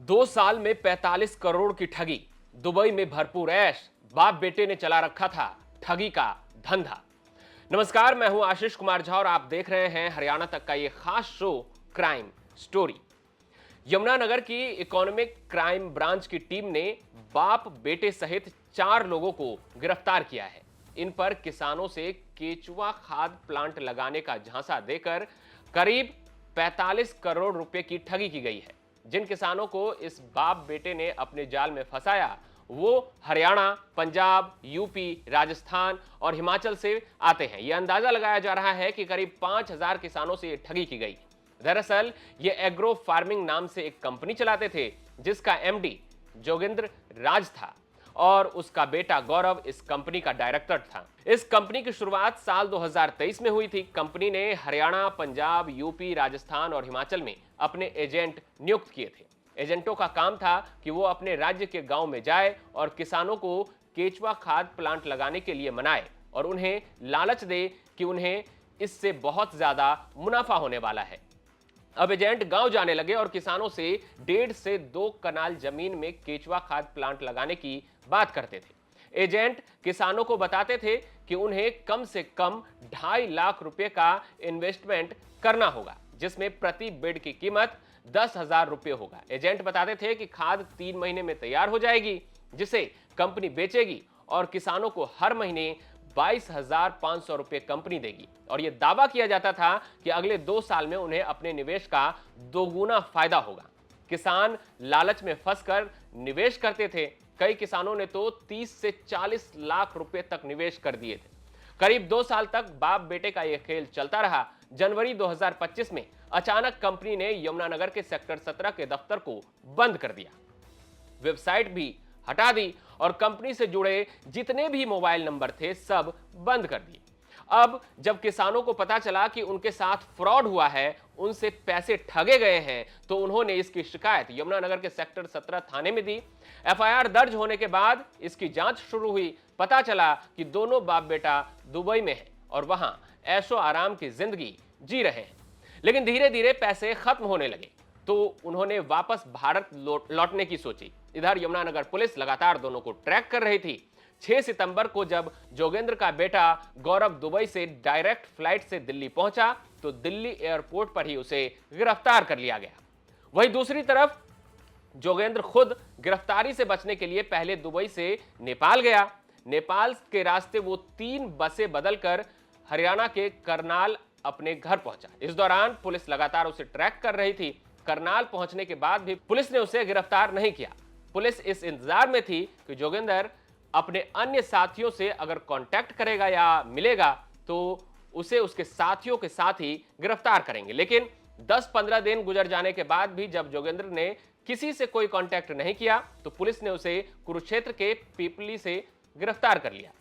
2 साल में 45 करोड़ की ठगी, दुबई में भरपूर ऐश, बाप बेटे ने चला रखा था ठगी का धंधा। नमस्कार, मैं हूं आशीष कुमार झा और आप देख रहे हैं हरियाणा तक का ये खास शो क्राइम स्टोरी। यमुनानगर की इकोनॉमिक क्राइम ब्रांच की टीम ने बाप बेटे सहित 4 लोगों को गिरफ्तार किया है। इन पर किसानों से केचुआ खाद प्लांट लगाने का झांसा देकर करीब 45 करोड़ रुपए की ठगी की गई है। जिन किसानों को इस बाप बेटे ने अपने जाल में फंसाया वो हरियाणा, पंजाब, यूपी, राजस्थान और हिमाचल से आते हैं। यह अंदाजा लगाया जा रहा है कि करीब 5000 किसानों से यह ठगी की गई। दरअसल ये एग्रो फार्मिंग नाम से एक कंपनी चलाते थे जिसका एमडी जोगेंद्र राज था और उसका बेटा गौरव इस कंपनी का डायरेक्टर था। इस कंपनी की शुरुआत साल 2023 में हुई थी। कंपनी ने हरियाणा, पंजाब, यूपी, राजस्थान और हिमाचल में अपने एजेंट नियुक्त किए थे। एजेंटों का काम था कि वो अपने राज्य के गांव में जाए और किसानों को केचुआ खाद प्लांट लगाने के लिए मनाए और उन्हें लालच दे कि उन्हें इससे बहुत ज्यादा मुनाफा होने वाला है। अब एजेंट गांव जाने लगे और किसानों से 1.5 से 2 कनाल जमीन में केचुआ खाद प्लांट लगाने की बात करते थे। एजेंट किसानों को बताते थे कि उन्हें कम से कम 2.5 लाख रुपए का इन्वेस्टमेंट करना होगा, जिसमें प्रति बेड की कीमत 10,000 रुपए होगा। एजेंट बताते थे कि खाद 3 महीने में तैयार हो जाएगी, जिसे कंपनी बेचेगी और किसानों को हर महीने 22,500 रुपए कंपनी देगी। और यह दावा किया जाता था कि अगले 2 साल में उन्हें अपने निवेश का दोगुना फायदा होगा। किसान लालच में फंसकर निवेश करते थे। कई किसानों ने तो 30 से 40 लाख रुपए तक निवेश कर दिए थे। करीब 2 साल तक बाप बेटे का यह खेल चलता रहा। जनवरी 2025 में अचानक कंपनी ने यमुनानगर के सेक्टर 17 के दफ्तर को बंद कर दिया, वेबसाइट भी हटा दी और कंपनी से जुड़े जितने भी मोबाइल नंबर थे सब बंद कर दिए। अब जब किसानों को पता चला कि उनके साथ फ्रॉड हुआ है, उनसे पैसे ठगे गए हैं, तो उन्होंने इसकी शिकायत यमुनानगर के सेक्टर 17 थाने में दी। एफआईआर दर्ज होने के बाद इसकी जांच शुरू हुई। पता चला कि दोनों बाप बेटा दुबई में हैं और वहां ऐशो आराम की जिंदगी जी रहे हैं। लेकिन धीरे धीरे पैसे खत्म होने लगे तो उन्होंने वापस भारत लौटने की सोची। इधर यमुनानगर पुलिस लगातार दोनों को ट्रैक कर रही थी। 6 सितंबर को जब जोगेंद्र का बेटा गौरव दुबई से डायरेक्ट फ्लाइट से दिल्ली पहुंचा तो दिल्ली एयरपोर्ट पर ही उसे गिरफ्तार कर लिया गया। वहीं दूसरी तरफ जोगेंद्र खुद गिरफ्तारी से बचने के लिए पहले दुबई से नेपाल गया। नेपाल के रास्ते वो 3 बसें बदलकर हरियाणा के करनाल अपने घर पहुंचा। इस दौरान पुलिस लगातार उसे ट्रैक कर रही थी। करनाल पहुंचने के बाद भी पुलिस ने उसे गिरफ्तार नहीं किया। पुलिस इस इंतजार में थी कि जोगेंद्र अपने अन्य साथियों से अगर कांटेक्ट करेगा या मिलेगा तो उसे उसके साथियों के साथ ही गिरफ्तार करेंगे। लेकिन 10-15 दिन गुजर जाने के बाद भी जब जोगेंद्र ने किसी से कोई कांटेक्ट नहीं किया तो पुलिस ने उसे कुरुक्षेत्र के पीपली से गिरफ्तार कर लिया।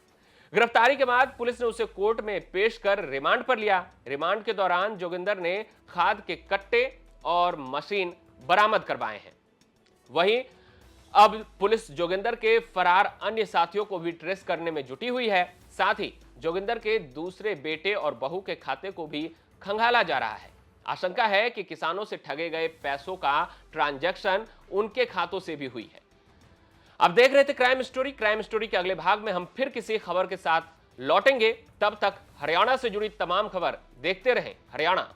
गिरफ्तारी के बाद पुलिस ने उसे कोर्ट में पेश कर रिमांड पर लिया। रिमांड के दौरान जोगेंद्र ने खाद के कट्टे और मशीन बरामद करवाए हैं। वहीं अब पुलिस जोगेंद्र के फरार अन्य साथियों को भी ट्रेस करने में जुटी हुई है। साथ ही जोगेंद्र के दूसरे बेटे और बहू के खाते को भी खंगाला जा रहा है। आशंका है कि किसानों से ठगे गए पैसों का ट्रांजैक्शन उनके खातों से भी हुई है। अब देख रहे थे क्राइम स्टोरी। क्राइम स्टोरी के अगले भाग में हम फिर किसी खबर के साथ लौटेंगे। तब तक हरियाणा से जुड़ी तमाम खबर देखते रहें हरियाणा